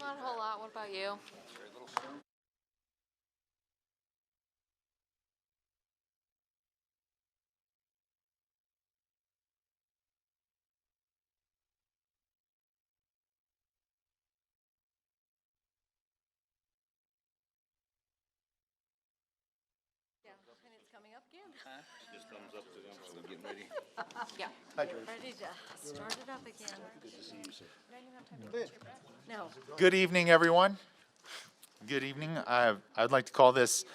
Not a whole lot. What about you? Yeah, and it's coming up again. Just thumbs up to them while we're getting ready. Yeah. Hi, George. Ready to start it up again. Good to see you, sir. No. Good evening, everyone. Good evening. I'd like to call this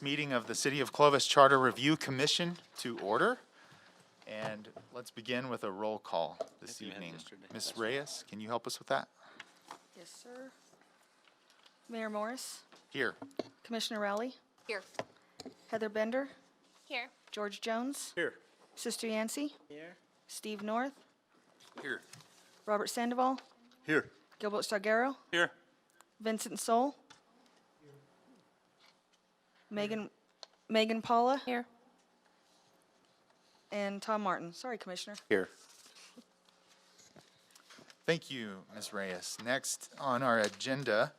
meeting of the City of Clovis Charter Review Commission to order. And let's begin with a roll call this we had evening. yesterday. Ms. Reyes, can you help us with that? Yes, sir. Mayor Morris, Here. Commissioner Rowley, Here. Heather Bender, Here. George Jones, Here. Sister Yancey, Here. Steve North, Here. Robert Sandoval, Here. Gilbert Stargaro, Here. Vincent Soul, Megan Paula, Here. and Tom Martin. Sorry, Commissioner. Here. Thank you, Ms. Reyes. Next on our agenda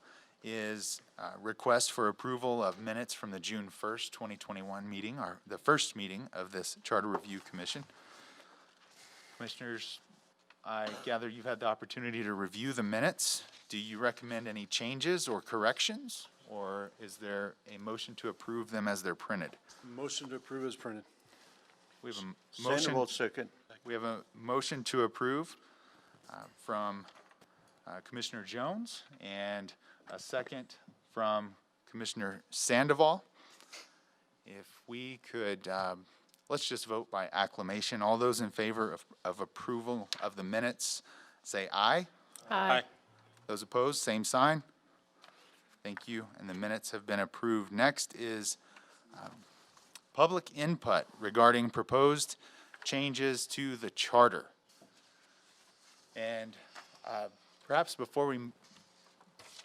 is request for approval of minutes from the June 1st, 2021 meeting, the first meeting of this Charter Review Commission. Commissioners, I gather you've had the opportunity to review the minutes. Do you recommend any changes or corrections? Or is there a motion to approve them as they're printed? Motion to approve is printed. We have a motion. Sandoval, second. We have a motion to approve from Commissioner Jones and a second from Commissioner Sandoval. If we could, let's just vote by acclamation. All those in favor of approval of the minutes, say aye. Aye. Those opposed, same sign. Thank you, and the minutes have been approved. Next is public input regarding proposed changes to the charter. And perhaps before we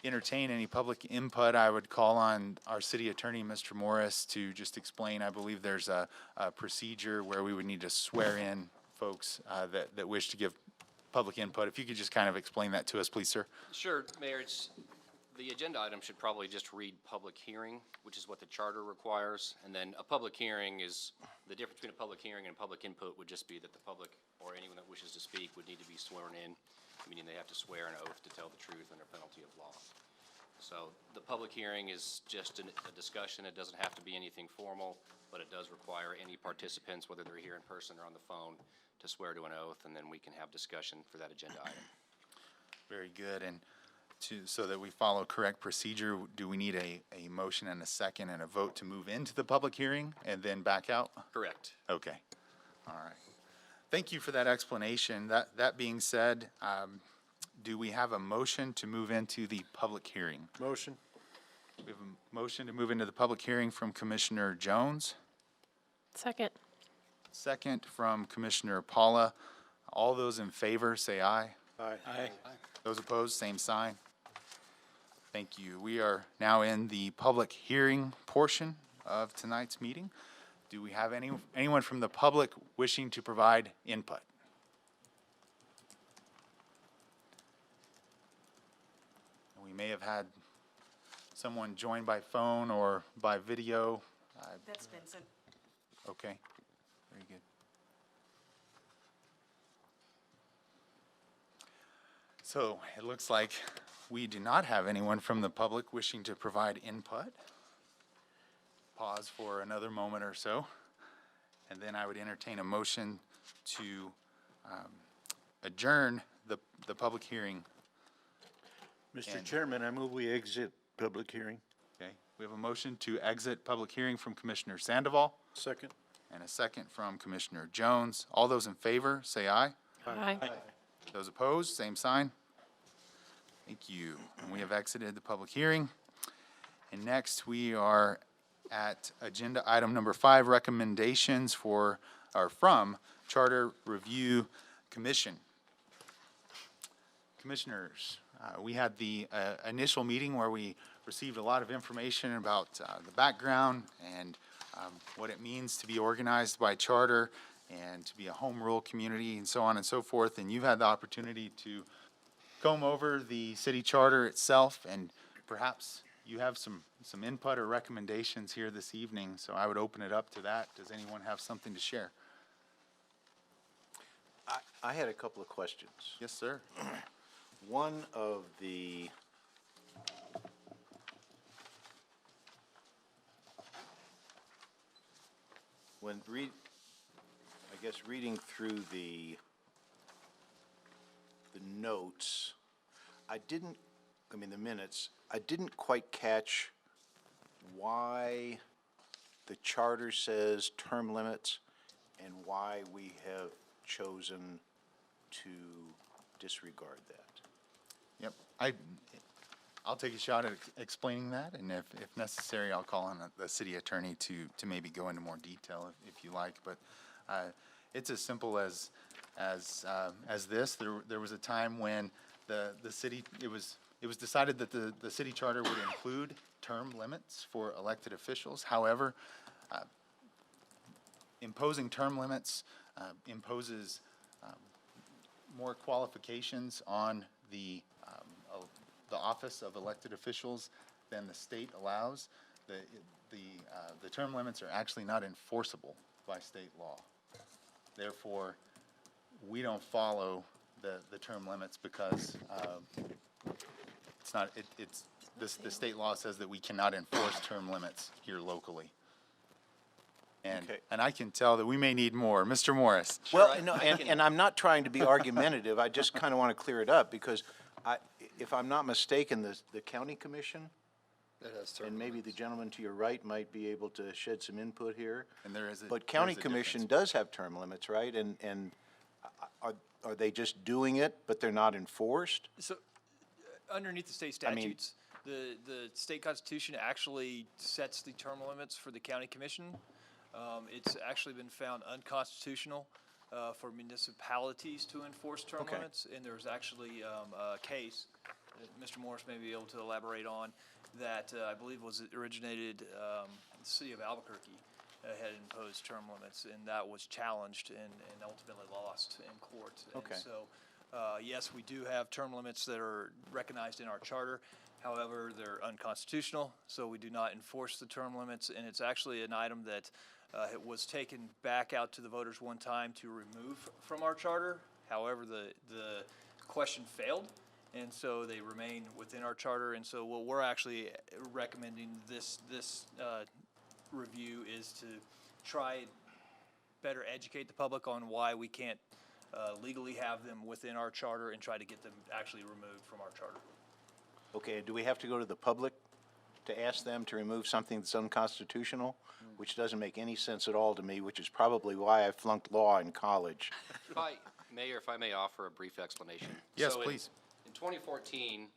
entertain any public input, I would call on our city attorney, Mr. Morris, to just explain. I believe there's a procedure where we would need to swear in folks that wish to give public input. If you could just kind of explain that to us, please, sir. Sure, Mayor. The agenda item should probably just read public hearing, which is what the charter requires. And then a public hearing is, the difference between a public hearing and public input would just be that the public or anyone that wishes to speak would need to be sworn in, meaning they have to swear an oath to tell the truth under penalty of law. So the public hearing is just a discussion. It doesn't have to be anything formal, but it does require any participants, whether they're here in person or on the phone, to swear to an oath, and then we can have discussion for that agenda item. Very good. And so that we follow correct procedure, do we need a motion and a second and a vote to move into the public hearing and then back out? Correct. Okay. All right. Thank you for that explanation. That being said, do we have a motion to move into the public hearing? Motion. We have a motion to move into the public hearing from Commissioner Jones, Second. second from Commissioner Paula. All those in favor, say aye. Aye. Aye. Those opposed, same sign. Thank you. We are now in the public hearing portion of tonight's meeting. Do we have anyone from the public wishing to provide input? We may have had someone join by phone or by video. That's Vincent. Okay, very good. So it looks like we do not have anyone from the public wishing to provide input. Pause for another moment or so, and then I would entertain a motion to adjourn the public hearing. Mr. And- Chairman, I move we exit public hearing. Okay, we have a motion to exit public hearing from Commissioner Sandoval Second. and a second from Commissioner Jones. All those in favor, say aye. Aye. Those opposed, same sign. Thank you. And we have exited the public hearing. And next, we are at agenda item number 5, recommendations from Charter Review Commission. Commissioners, we had the initial meeting where we received a lot of information about the background and what it means to be organized by charter and to be a home rule community and so on and so forth. And you've had the opportunity to comb over the city charter itself, and perhaps you have some input or recommendations here this evening, so I would open it up to that. Does anyone have something to share? I had a couple of questions. Yes, sir. One of the reading through the notes, the minutes, I didn't quite catch why the charter says term limits and why we have chosen to disregard that. Yep, I'll take a shot at explaining that, and if necessary, I'll call on the city attorney to maybe go into more detail if you like, but, it's as simple as this. There was a time when the city, it was decided that the city charter would include term limits for elected officials. However, imposing term limits, imposes, more qualifications on the office of elected officials than the state allows. The term limits are actually not enforceable by state law. Therefore, we don't follow the term limits because, it's not, the state law says that we cannot enforce term limits here locally. Okay. And I can tell that we may need more. Mr. Morris? Well, I- no, I and, can- and I'm not trying to be argumentative, I just kind of want to clear it up, because if I'm not mistaken, the county commission, and maybe the gentleman to your right might be able to shed some input here. And there is But county there's a commission difference. does have term limits, right? And are they just doing it, but they're not enforced? So, underneath the state I mean- statutes, the state constitution actually sets the term limits for the county commission. It's actually been found unconstitutional for municipalities to enforce term Okay. limits. And there's actually a case that Mr. Morris may be able to elaborate on that I believe was originated, the city of Albuquerque had imposed term limits, and that was challenged and ultimately lost in court. Okay. And so, yes, we do have term limits that are recognized in our charter. However, they're unconstitutional, so we do not enforce the term limits. And it's actually an item that it was taken back out to the voters one time to remove from our charter. However, the question failed, and so they remain within our charter. And so what we're actually recommending this review is to try better educate the public on why we can't legally have them within our charter and try to get them actually removed from our charter. Okay, do we have to go to the public to ask them to remove something that's unconstitutional? Which doesn't make any sense at all to me, which is probably why I flunked law in college. Mayor, if I may offer a brief explanation. Yes, So in- please. In 2014,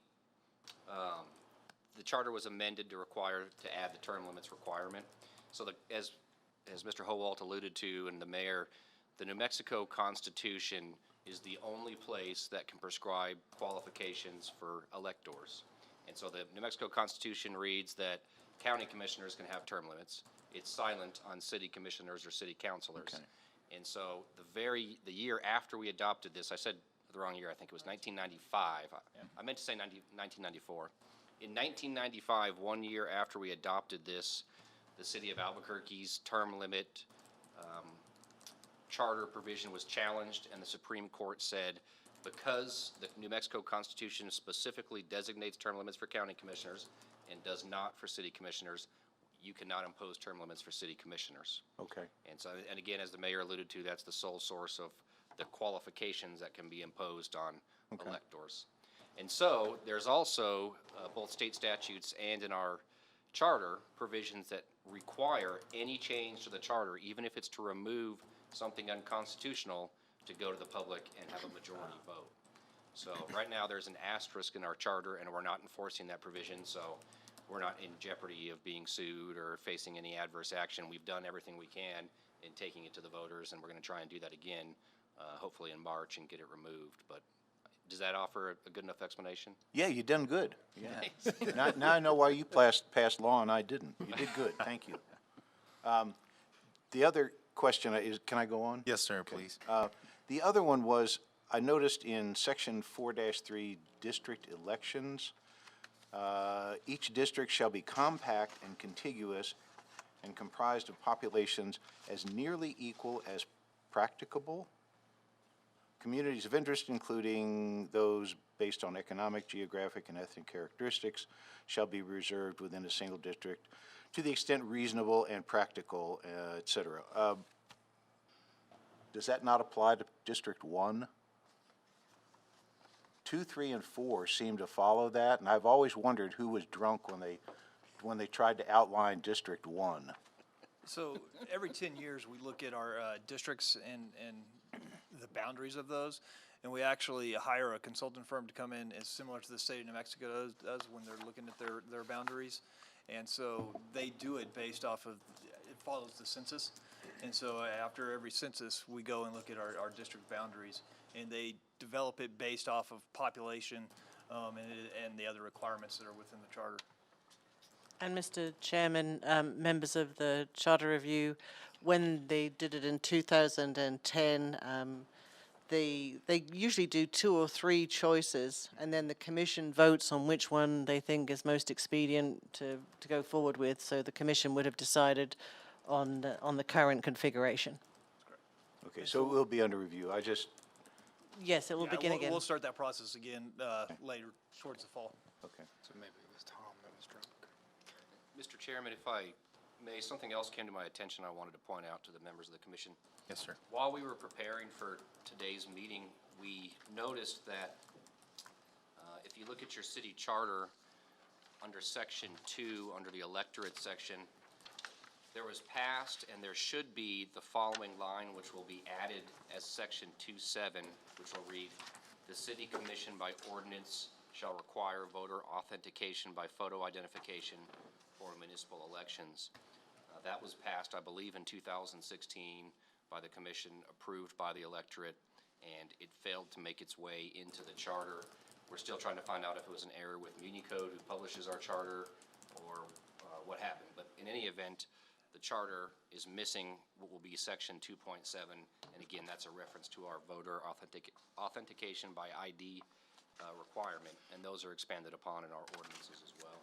the charter was amended to require, to add the term limits requirement. So as Mr. Howalt alluded to and the mayor, the New Mexico Constitution is the only place that can prescribe qualifications for electors. And so the New Mexico Constitution reads that county commissioners can have term limits. It's silent on city commissioners or city councilors. Okay. And so the year after we adopted this, I said the wrong year, I think it was 1995. I meant to say 1994. In 1995, 1 year after we adopted this, the city of Albuquerque's term limit charter provision was challenged, and the Supreme Court said, because the New Mexico Constitution specifically designates term limits for county commissioners and does not for city commissioners, you cannot impose term limits for city commissioners. Okay. And so, and again, as the mayor alluded to, that's the sole source of the qualifications that can be imposed on electors. And so, there's also, both state statutes and in our charter, provisions that require any change to the charter, even if it's to remove something unconstitutional, to go to the public and have a majority vote. So, right now, there's an asterisk in our charter, and we're not enforcing that provision, so we're not in jeopardy of being sued or facing any adverse action. We've done everything we can in taking it to the voters, and we're gonna try and do that again, hopefully in March, and get it removed. But does that offer a good enough explanation? Yeah, you done good. Yeah. Now I know why you passed law and I didn't. You did good, thank you. The other question is, can I go on? Yes, sir, please. The other one was, I noticed in section 4-3 district elections, each district shall be compact and contiguous and comprised of populations as nearly equal as practicable. Communities of interest, including those based on economic, geographic, and ethnic characteristics, shall be reserved within a single district to the extent reasonable and practical, et cetera. Does that not apply to District 1? 2, 3, and 4 seem to follow that, and I've always wondered who was drunk when they tried to outline District 1. So every 10 years, we look at our districts and the boundaries of those, and we actually hire a consultant firm to come in, as similar to the state of New Mexico does when they're looking at their boundaries. And so they do it based off of, it follows the census. And so after every census, we go and look at our district boundaries, and they develop it based off of population and the other requirements that are within the charter. And Mr. Chairman, members of the Charter Review, when they did it in 2010, they usually do 2 or 3 choices, and then the commission votes on which one they think is most expedient to go forward with. So the commission would have decided on the current configuration. Okay, so it will be under review. Yes, it will Yeah, begin again. We'll start that process again later, towards the fall. okay. So maybe it was Tom that was drunk. Mr. Chairman, if I may, something else came to my attention I wanted to point out to the members of the commission. Yes, sir. While we were preparing for today's meeting, we noticed that if you look at your city charter, under section 2, under the electorate section, there was passed, and there should be the following line, which will be added as section 2.7, which will read, "The city commission by ordinance shall require voter authentication by photo identification for municipal elections." That was passed, I believe, in 2016 by the commission, approved by the electorate, and it failed to make its way into the charter. We're still trying to find out if it was an error with MuniCode, who publishes our charter, or what happened. But in any event, the charter is missing what will be section 2.7, and again, that's a reference to our voter authentication by ID requirement, and those are expanded upon in our ordinances as well.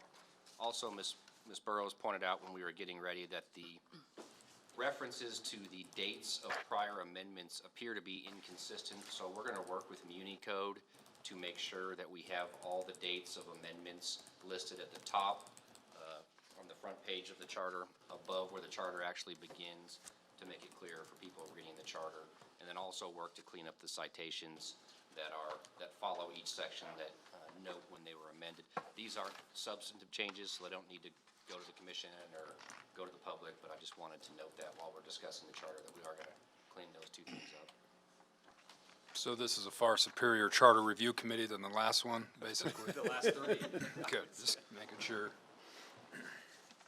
Also, Ms. Burrows pointed out when we were getting ready that the references to the dates of prior amendments appear to be inconsistent, so we're gonna work with MuniCode to make sure that we have all the dates of amendments listed at the top, on the front page of the charter, above where the charter actually begins, to make it clear for people reading the charter, and then also work to clean up the citations that follow each section that note when they were amended. These aren't substantive changes, so they don't need to go to the commission or go to the public, but I just wanted to note that while we're discussing the charter, that we are gonna clean those 2 things up. So this is a far superior charter review committee than the last one, basically? The last 3. Good, just making sure.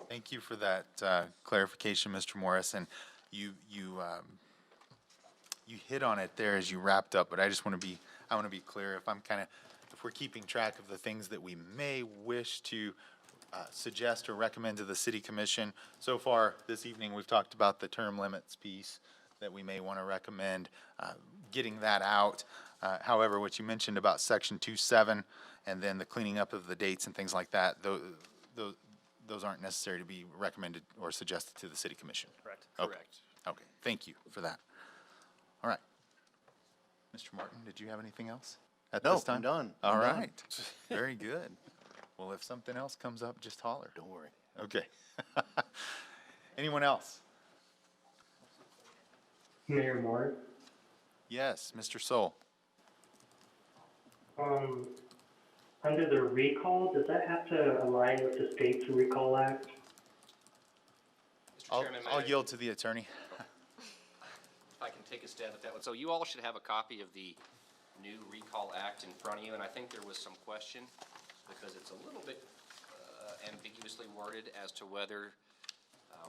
Thank you for that clarification, Mr. Morris, and you hit on it there as you wrapped up, but I want to be clear, if we're keeping track of the things that we may wish to suggest or recommend to the city commission. So far this evening, we've talked about the term limits piece that we may want to recommend, getting that out. However, what you mentioned about section 2.7 and then the cleaning up of the dates and things like that, those aren't necessary to be recommended or suggested to the city commission. Correct. Okay. Okay, thank you for that. All right. Mr. Martin, did you have anything else at No, this time? I'm done. All I'm done. right, very good. Well, if something else comes up, just holler. Don't worry. Okay. Anyone else? Mayor Moore, Yes, Mr. Soul. under the recall, does that have to align with the state's recall act? Mr. Chairman, may I'll I- yield to the attorney. If I can take a stab at that one. So you all should have a copy of the new Recall Act in front of you, and I think there was some question, because it's a little bit ambiguously worded as to whether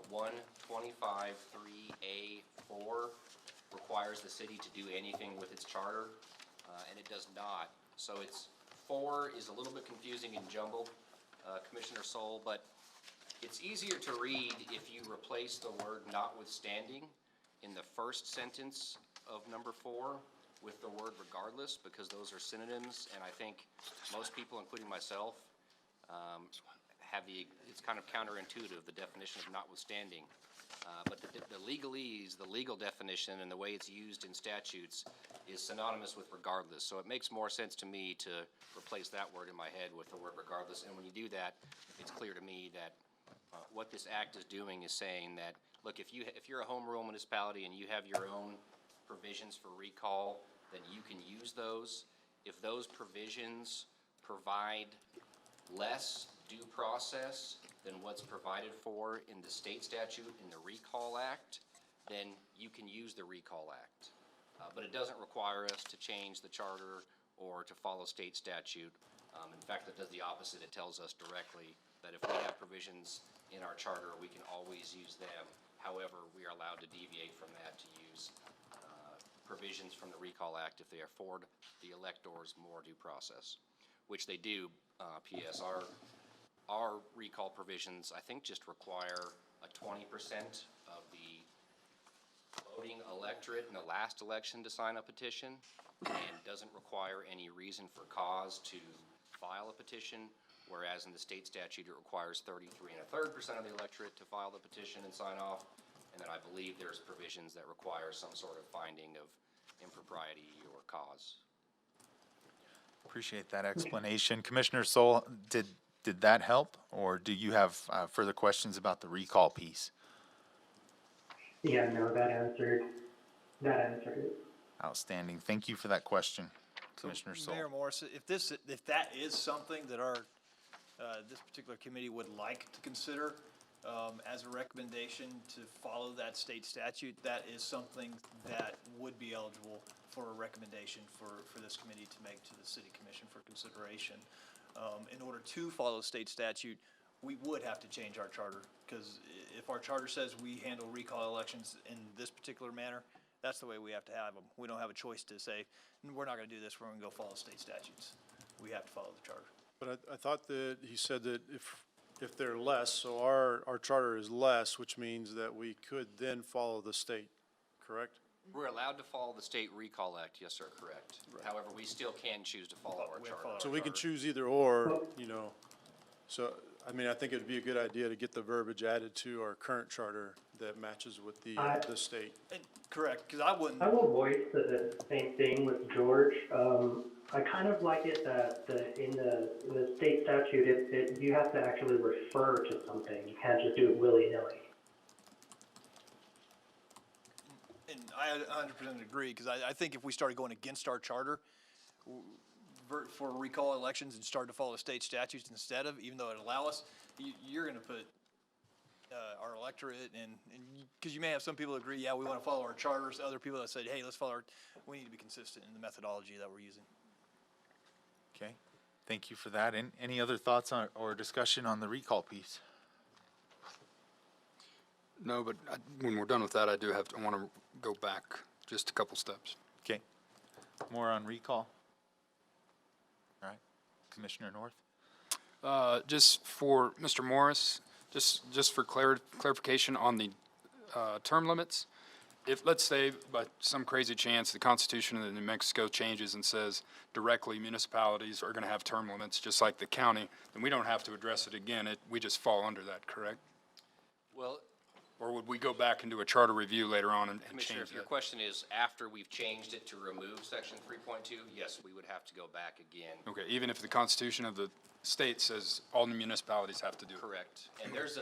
125(3)(a)(4) requires the city to do anything with its charter, and it does not. So 4 is a little bit confusing and jumbled, Commissioner Soul, but it's easier to read if you replace the word notwithstanding in the first sentence of number 4 with the word regardless, because those are synonyms, and I think most people, including myself, have it's kind of counterintuitive, the definition of notwithstanding. But the legalese, the legal definition, and the way it's used in statutes is synonymous with regardless. So it makes more sense to me to replace that word in my head with the word regardless. And when you do that, it's clear to me that what this act is doing is saying that, look, if you're a home rule municipality and you have your own provisions for recall, then you can use those. If those provisions provide less due process than what's provided for in the state statute in the Recall Act, then you can use the Recall Act. But it doesn't require us to change the charter or to follow state statute. In fact, it does the opposite. It tells us directly that if we have provisions in our charter, we can always use them. However, we are allowed to deviate from that to use provisions from the Recall Act if they afford the electors more due process, which they do. P.S. Our recall provisions, I think, just require a 20% of the voting electorate in the last election to sign a petition, and doesn't require any reason for cause to file a petition, whereas in the state statute it requires 33 1/3% of the electorate to file the petition and sign off. And then I believe there's provisions that require some sort of finding of impropriety or cause. Appreciate that explanation. Commissioner Sol, did that help, or do you have further questions about the recall piece? Yeah, no, that answered it. Outstanding. Thank you for that question, Commissioner Sol. Mayor Morris, if that is something that our, this particular committee would like to consider, as a recommendation to follow that state statute, that is something that would be eligible for a recommendation for this committee to make to the city commission for consideration. In order to follow state statute, we would have to change our charter, because if our charter says we handle recall elections in this particular manner, that's the way we have to have them. We don't have a choice to say, we're not gonna do this, we're gonna go follow state statutes. We have to follow the charter. But I thought that he said that if they're less, so our charter is less, which means that we could then follow the state, correct? We're allowed to follow the state recall act, yes, sir, correct. However, we still can choose to follow our charter. So we can choose either or, you know. So, I mean, I think it'd be a good idea to get the verbiage added to our current charter that matches with the state. And, correct, because I wouldn't. I will voice the same thing with George. I kind of like it that in the state statute, you have to actually refer to something. You can't just do it willy-nilly. And I 100% agree, because I think if we started going against our charter for recall elections and started to follow state statutes instead of, even though it allow us, you're going to put our electorate and because you may have some people that agree, yeah, we want to follow our charters, other people that said, hey, let's follow we need to be consistent in the methodology that we're using. Okay, thank you for that. And any other thoughts on, or discussion on the recall piece? No, but when we're done with that, I want to go back just a couple steps. Okay, more on recall? All right, Commissioner North? Just for Mr. Morris, just for clarification on the term limits, if, let's say, by some crazy chance, the Constitution of New Mexico changes and says directly municipalities are going to have term limits, just like the county, then we don't have to address it again. We just fall under that, correct? Well, Or would we go back and do a charter review later on and Commissioner, change if your that? question is after we've changed it to remove section 3.2, yes, we would have to go back again. Okay, even if the Constitution of the state says all the municipalities have to do it? Correct. And there's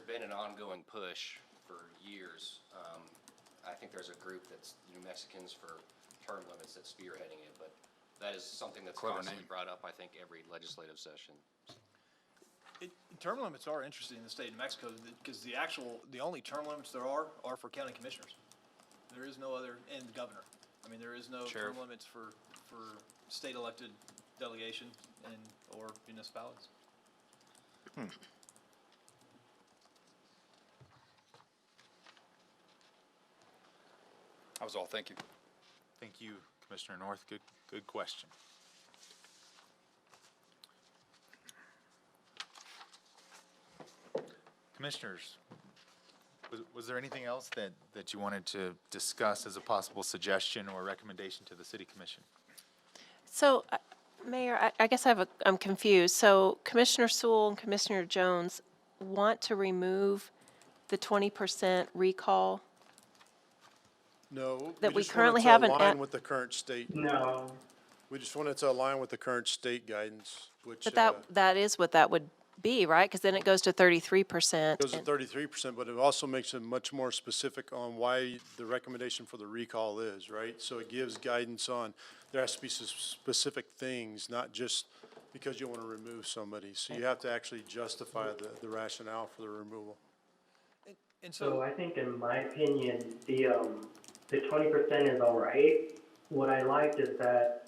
been an ongoing push for years. I think there's a group that's New Mexicans for term limits that's spearheading it, but that is something that's Clever constantly name. brought up, I think, every legislative session. Term limits are interesting in the state of New Mexico, because the only term limits there are for county commissioners. There is no other, and the governor. I mean, there is no Sheriff. term limits for state elected delegation or municipalities. That was all, thank you. Thank you, Commissioner North. Good question. Commissioners, Was there anything else that you wanted to discuss as a possible suggestion or recommendation to the city commission? So, Mayor, I guess I'm confused. So Commissioner Sewell and Commissioner Jones want to remove the 20% recall? No. That we just wanted currently to have an Align a- with the current state. No, We just wanted to align with the current state guidance, which, But that is what that would be, right? Because then it goes to 33%. goes to 33%, but it also makes it much more specific on why the recommendation for the recall is, right? So it gives guidance on, there has to be some specific things, not just because you want to remove somebody. So you have to actually justify the rationale for the removal. And so so, I think in my opinion, the 20% is all right. What I liked is that,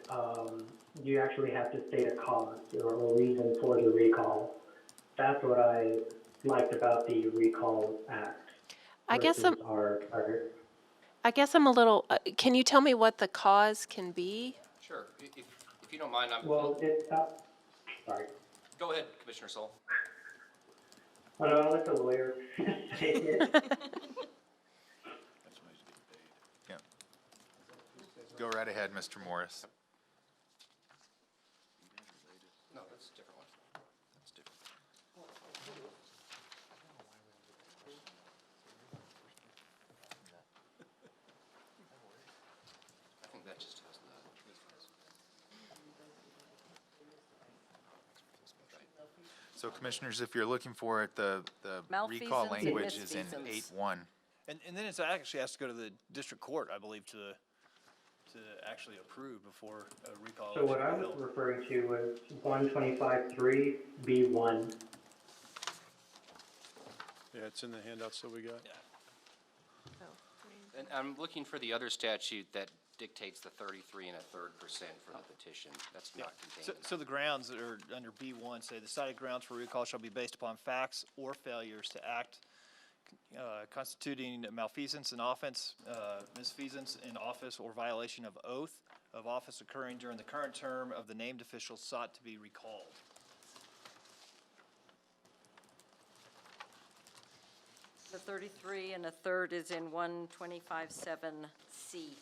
you actually have to state a cause or a reason for the recall. That's what I liked about the Recall Act. I guess versus our I guess I'm a little, can you tell me what the cause can be? Sure. If you don't mind, well, sorry. go ahead, Commissioner Sol. Oh, no, I'll let the lawyer say it. Yeah. Go right ahead, Mr. Morris. No, that's a different one. That's different. I think that just has the. So commissioners, if you're looking for it, the recall Malfeasance and language is in misfeasance. 8-1. and then it's actually has to go to the district court, I believe, to actually approve before a recall. So what I election was is held. referring to was 125.3B1. Yeah, it's in the handouts that we got. And I'm looking for the other statute that dictates the 33 1/3% for the petition. That's not contained. So the grounds that are under B1 say the cited grounds for recall shall be based upon facts or failures to act constituting malfeasance in offense, misfeasance in office, or violation of oath of office occurring during the current term of the named official sought to be recalled. The 33 1/3 is in 125.7C.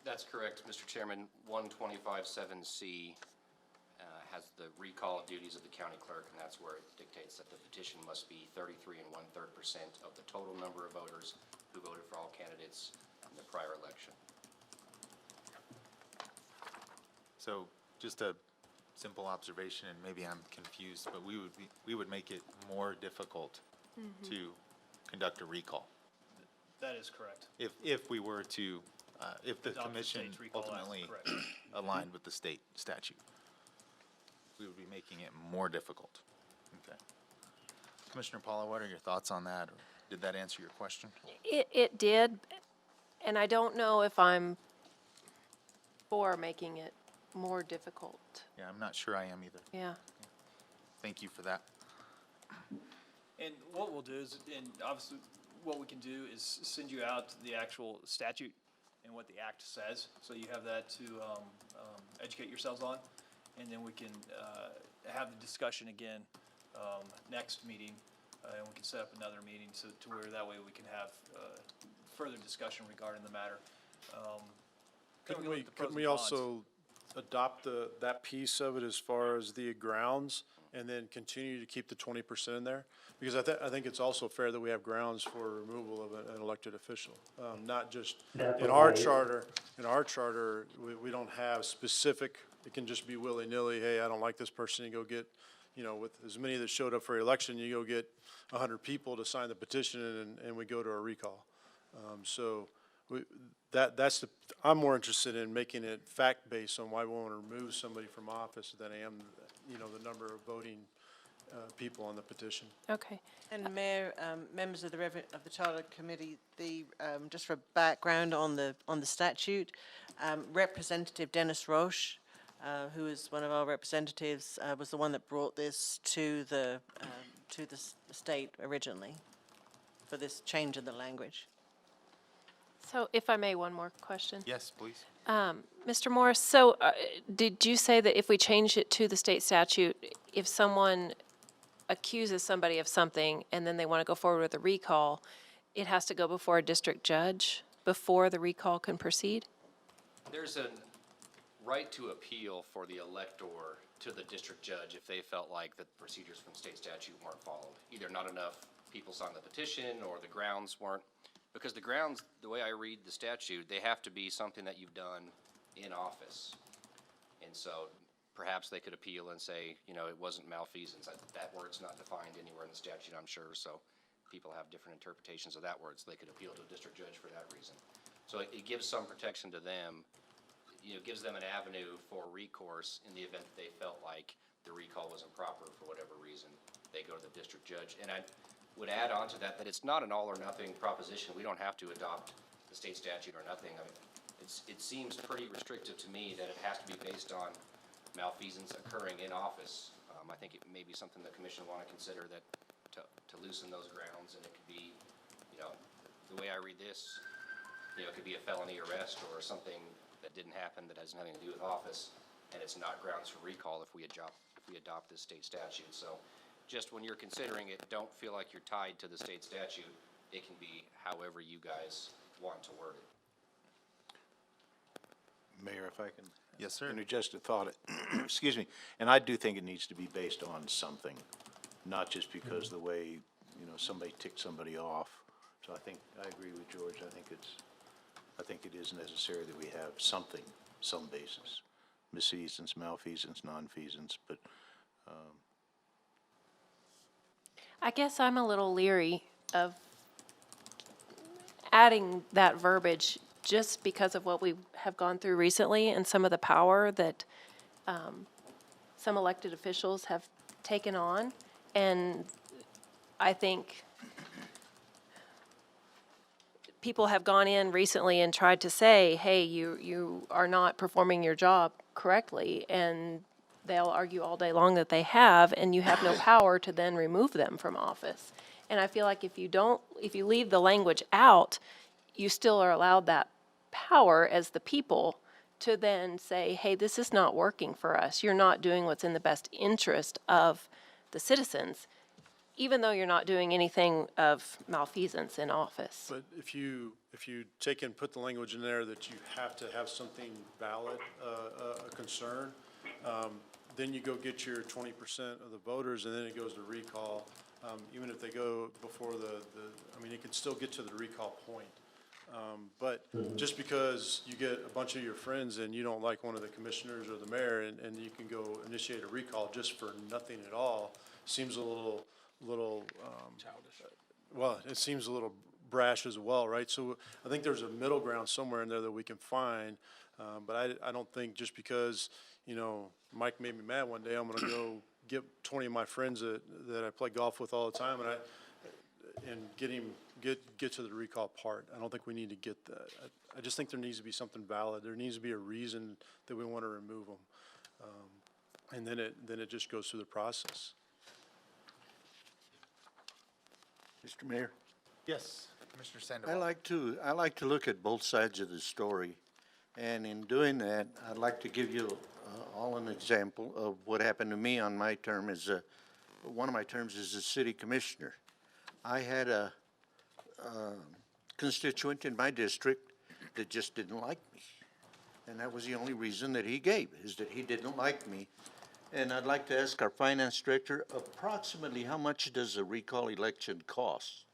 That's correct, Mr. Chairman. 125.7C has the recall duties of the county clerk, and that's where it dictates that the petition must be 33 1/3% of the total number of voters who voted for all candidates in the prior election. So just a simple observation, and maybe I'm confused, but we would make it more difficult to conduct a recall That is correct. if we were to, if the Adopt the commission state's recall act, ultimately correct. aligned with the state statute. We would be making it more difficult. Okay. Commissioner Paula, what are your thoughts on that? Or did that answer your question? It did, and I don't know if I'm for making it more difficult. Yeah, I'm not sure I am either. Yeah. Thank you for that. And what we'll do is, and obviously, what we can do is send you out the actual statute and what the act says, so you have that to educate yourselves on. And then we can have the discussion again next meeting, and we can set up another meeting so to where that way we can have further discussion regarding the matter. Then we can look at the pros Couldn't we and cons. also adopt that piece of it as far as the grounds and then continue to keep the 20% in there? Because I think it's also fair that we have grounds for removal of an elected official, not just, That's in our right. charter, we don't have specific, it can just be willy-nilly, hey, I don't like this person, you go get, with as many that showed up for election, you go get 100 people to sign the petition and we go to a recall. So I'm more interested in making it fact-based on why we want to remove somebody from office than I am, the number of voting people on the petition. Okay. And Mayor, members of the Charter Committee, just for background on the statute, Representative Dennis Roche, who is one of our representatives, was the one that brought this to the state originally for this change in the language. So if I may, one more question. Yes, please. Mr. Morris, so did you say that if we change it to the state statute, if someone accuses somebody of something and then they want to go forward with a recall, it has to go before a district judge before the recall can proceed? There's a right to appeal for the elector to the district judge if they felt like the procedures from state statute weren't followed. Either not enough people signed the petition or the grounds weren't. Because the grounds, the way I read the statute, they have to be something that you've done in office. And so perhaps they could appeal and say, you know, it wasn't malfeasance. That word's not defined anywhere in the statute, I'm sure, so people have different interpretations of that word, so they could appeal to a district judge for that reason. So it gives some protection to them, you know, gives them an avenue for recourse in the event that they felt like the recall was improper for whatever reason. They go to the district judge. And I would add on to that it's not an all or nothing proposition. We don't have to adopt the state statute or nothing. I mean, it seems pretty restrictive to me that it has to be based on malfeasance occurring in office. I think it may be something the commission want to consider that to loosen those grounds, and it could be, you know, the way I read this, you know, it could be a felony arrest or something that didn't happen that has nothing to do with office, and it's not grounds for recall if we adopt this state statute. So just when you're considering it, don't feel like you're tied to the state statute. It can be however you guys want to word it. Mayor, if I can. Yes, sir. Interject a thought, excuse me, and I do think it needs to be based on something, not just because the way, you know, somebody ticked somebody off. So I agree with George. I think it is necessary that we have something, some basis. Misfeasance, malfeasance, nonfeasance, but, I guess I'm a little leery of adding that verbiage just because of what we have gone through recently and some of the power that some elected officials have taken on. And I think people have gone in recently and tried to say, hey, you are not performing your job correctly, and they'll argue all day long that they have, and you have no power to then remove them from office. And I feel like if you leave the language out, you still are allowed that power as the people to then say, hey, this is not working for us. You're not doing what's in the best interest of the citizens, even though you're not doing anything of malfeasance in office. But if you take and put the language in there that you have to have something valid, a concern, then you go get your 20% of the voters, and then it goes to recall. Even if they go before I mean, it can still get to the recall point. But just because you get a bunch of your friends and you don't like one of the commissioners or the mayor, and you can go initiate a recall just for nothing at all, seems a little childish. Well, it seems a little brash as well, right? So I think there's a middle ground somewhere in there that we can find. But I don't think just because, you know, Mike made me mad one day, I'm gonna go get 20 of my friends that I play golf with all the time and get to the recall part. I don't think we need to get that. I just think there needs to be something valid. There needs to be a reason that we want to remove them. And then it just goes through the process. Mr. Mayor, Yes, Commissioner Sandoval. I like to look at both sides of the story. And in doing that, I'd like to give you all an example of what happened to me on my term as one of my terms as a city commissioner. I had a constituent in my district that just didn't like me. And that was the only reason that he gave, is that he didn't like me. And I'd like to ask our finance director, approximately how much does a recall election cost?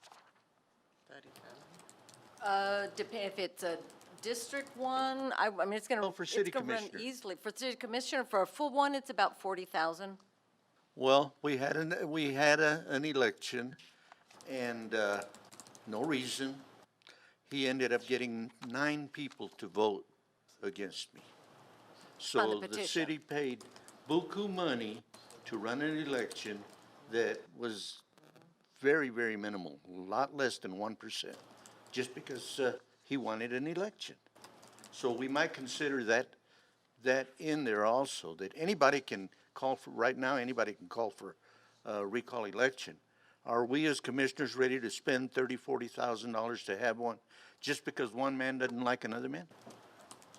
If it's a district one, I mean, it's gonna, Well, for city it's gonna run commissioner. easily. For city commissioner, for a full one, it's about 40,000. Well, we had an election, and no reason. He ended up getting 9 people to vote against me. On the So the petition. city paid buku money to run an election that was very, very minimal, a lot less than 1%, just because he wanted an election. So we might consider that in there also, that anybody can call for, right now, anybody can call for a recall election. Are we as commissioners ready to spend $30,000-$40,000 to have one, just because one man doesn't like another man?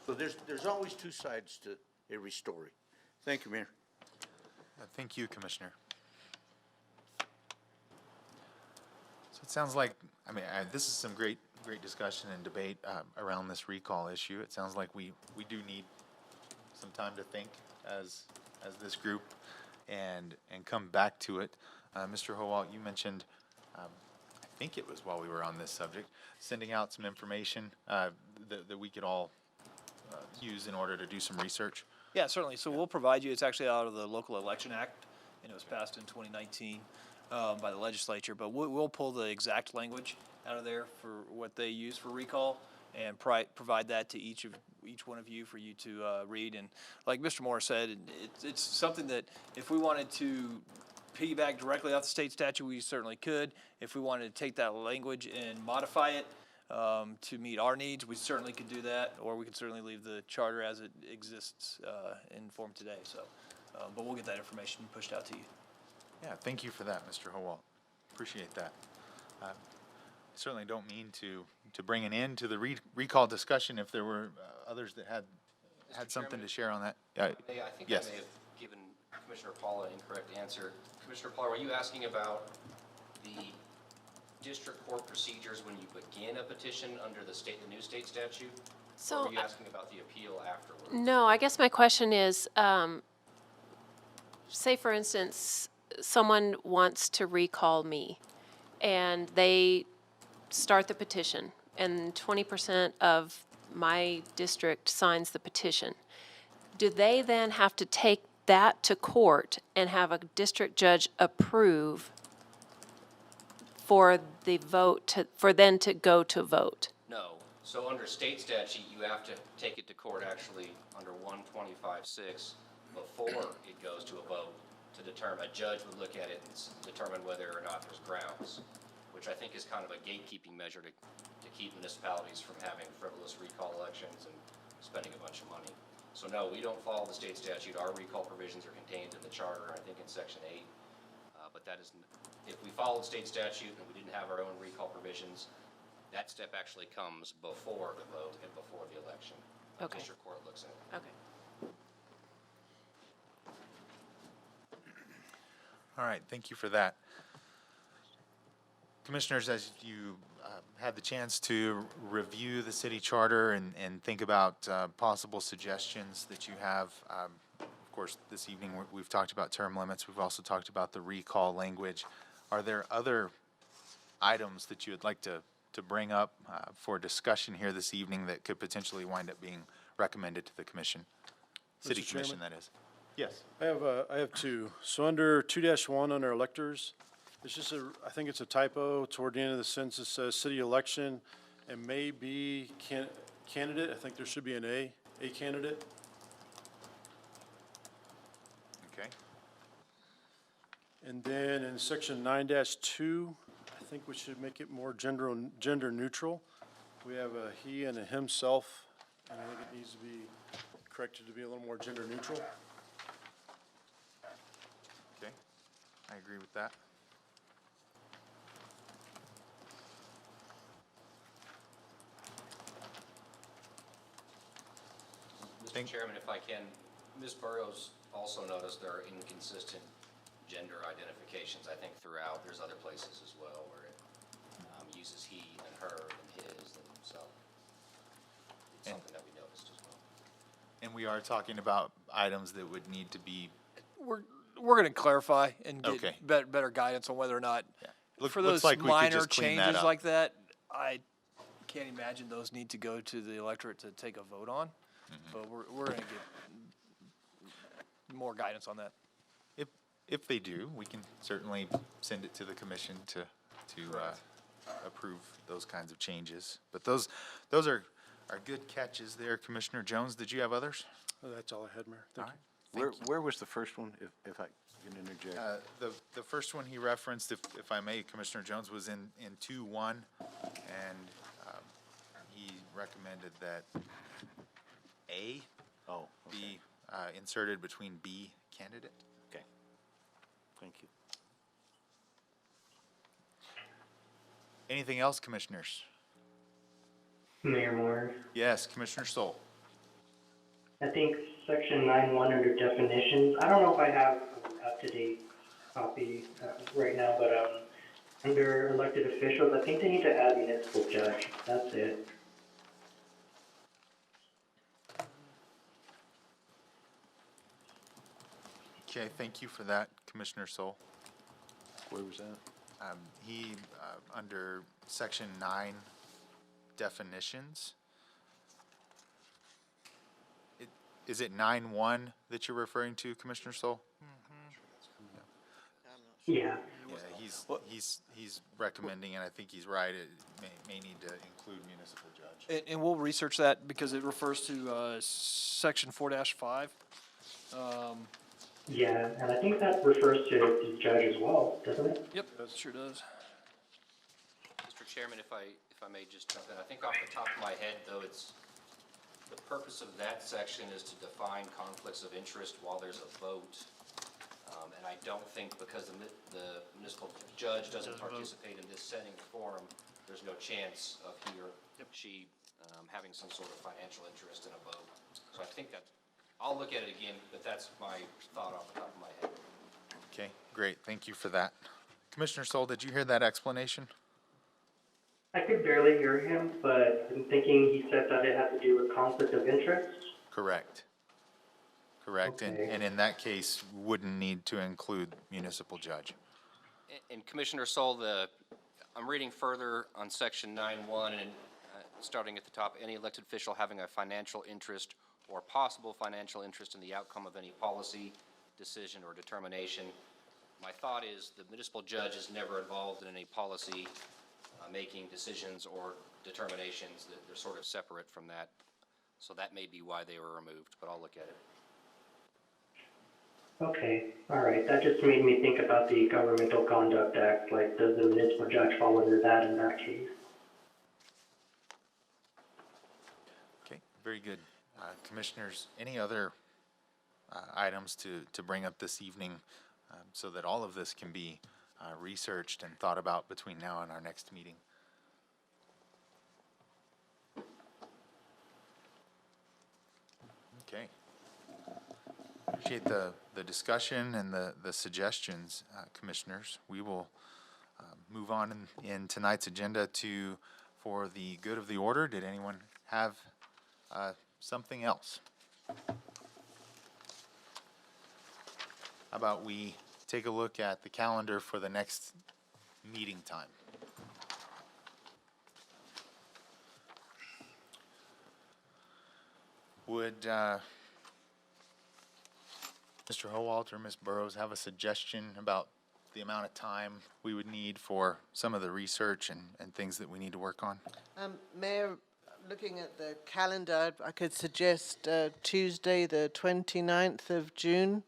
So there's always two sides to every story. Thank you, Mayor. Thank you, Commissioner. So it sounds like, this is some great discussion and debate around this recall issue. It sounds like we do need some time to think as this group and come back to it. Mr. Howalt, you mentioned, I think it was while we were on this subject, sending out some information that we could all use in order to do some research. Yeah, certainly. So we'll provide you, it's actually out of the Local Election Act, and it was passed in 2019 by the legislature. But we'll pull the exact language out of there for what they use for recall and provide that to each one of you for you to read. And like Mr. Moore said, it's something that if we wanted to piggyback directly off the state statute, we certainly could. If we wanted to take that language and modify it to meet our needs, we certainly could do that, or we could certainly leave the charter as it exists in form today. So, but we'll get that information pushed out to you. Yeah, thank you for that, Mr. Howalt. Appreciate that. I certainly don't mean to bring an end to the recall discussion if there were others that had something to share on that. I think Yes. I may have given Commissioner Paula an incorrect answer. Commissioner Paula, were you asking about the district court procedures when you begin a petition under the new state statute? So, Or were you asking about the appeal afterwards? no, I guess my question is, say for instance, someone wants to recall me, and they start the petition, and 20% of my district signs the petition. Do they then have to take that to court and have a district judge approve for the vote for then to go to vote? No. So under state statute, you have to take it to court actually under 125.6 before it goes to a vote to determine, a judge would look at it and determine whether or not there's grounds, which I think is kind of a gatekeeping measure to keep municipalities from having frivolous recall elections and spending a bunch of money. So no, we don't follow the state statute. Our recall provisions are contained in the charter, I think in section 8. But that is, if we followed state statute and we didn't have our own recall provisions, that step actually comes before the vote and before the election. Okay. District court looks at it. Okay. All right, thank you for that. Commissioners, as you had the chance to review the city charter and think about possible suggestions that you have, of course, this evening we've talked about term limits. We've also talked about the recall language. Are there other items that you would like to bring up for discussion here this evening that could potentially wind up being recommended to the commission? City Mr. commission, Chairman? that is. Yes. I have two. So under 2-1 under electors, it's just I think it's a typo toward the end of the sentence. It says city election and may be candidate. I think there should be an a candidate. Okay. And then in section 9-2, I think we should make it more gender neutral. We have a he and a himself, and I think it needs to be corrected to be a little more gender neutral. Okay, I agree with that. Mr. Chairman, if I can, Ms. Burrows also noticed there are inconsistent gender identifications, I think, throughout. There's other places as well where it uses he and her and his and so. It's something that we noticed as well. And we are talking about items that would need to be, We're going to clarify and Okay. get better guidance on whether or not, for looks those like we could minor just clean that changes up. like that, I can't imagine those need to go to the electorate to take a vote on. But we're going to get more guidance on that. if they do, we can certainly send it to the commission to approve those kinds of changes. But those are good catches there, Commissioner Jones. Did you have others? Oh, that's all I had, Mayor. All Thank right. you. Where was the first one, if I can interject? The first one he referenced, if I may, Commissioner Jones, was in 2-1, and he recommended that A Oh, okay. be inserted between B candidate. Okay. Thank you. Anything else, commissioners? Mayor Moore, Yes, Commissioner Stoll. I think section 9.1 under definitions, I don't know if I have an up-to-date copy right now, but under elected officials, I think they need to add municipal judge. That's it. Okay, thank you for that, Commissioner Stoll. Where was that? Under section 9 definitions. Is it 9.1 that you're referring to, Commissioner Stoll? Yeah. Yeah, he's recommending, and I think he's right, it may need to include municipal judge. And we'll research that because it refers to section 4-5. Yeah, and I think that refers to judge as well, doesn't it? Yep, sure does. Mr. Chairman, if I may just jump in, I think off the top of my head, though, it's, the purpose of that section is to define conflicts of interest while there's a vote. And I don't think because the municipal judge doesn't participate in this setting the forum, there's no chance of he or she having some sort of financial interest in a vote. So I think that, I'll look at it again, but that's my thought off the top of my head. Okay, great, thank you for that. Commissioner Stoll, did you hear that explanation? I could barely hear him, but I'm thinking he said that it had to do with conflict of interest. Correct. Correct, Okay. and in that case, wouldn't need to include municipal judge. And Commissioner Sol, I'm reading further on section 9.1 and starting at the top, any elected official having a financial interest or possible financial interest in the outcome of any policy, decision, or determination. My thought is the municipal judge is never involved in any policy making decisions or determinations. That they're sort of separate from that. So that may be why they were removed, but I'll look at it. Okay, all right. That just made me think about the Governmental Conduct Act. Like, does the municipal judge fall under that in that case? Okay, very good. Commissioners, any other items to bring up this evening so that all of this can be researched and thought about between now and our next meeting? Okay. Appreciate the discussion and the suggestions, commissioners. We will move on in tonight's agenda for the good of the order. Did anyone have something else? How about we take a look at the calendar for the next meeting time? Would Mr. Howald or Ms. Burrows have a suggestion about the amount of time we would need for some of the research and things that we need to work on? Mayor, looking at the calendar, I could suggest Tuesday, the 29th of June.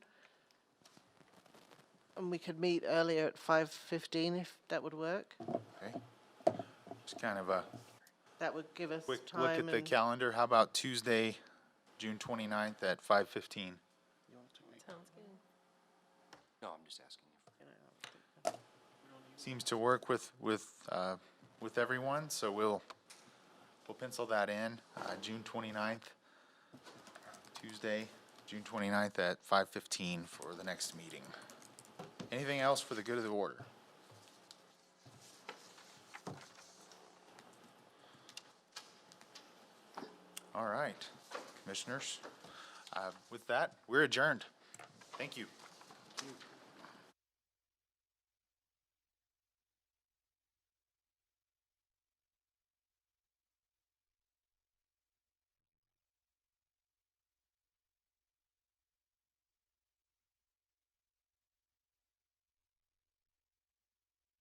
And we could meet earlier at 5:15 if that would work. Okay. Just kind of a That would give us quick time. look at the and- calendar. How about Tuesday, June 29th at 5:15? Sounds good. No, I'm just asking you. Seems to work with everyone, so we'll pencil that in, June 29th, Tuesday, June 29th at 5:15 for the next meeting. Anything else for the good of the order? All right, commissioners, with that, we're adjourned. Thank you.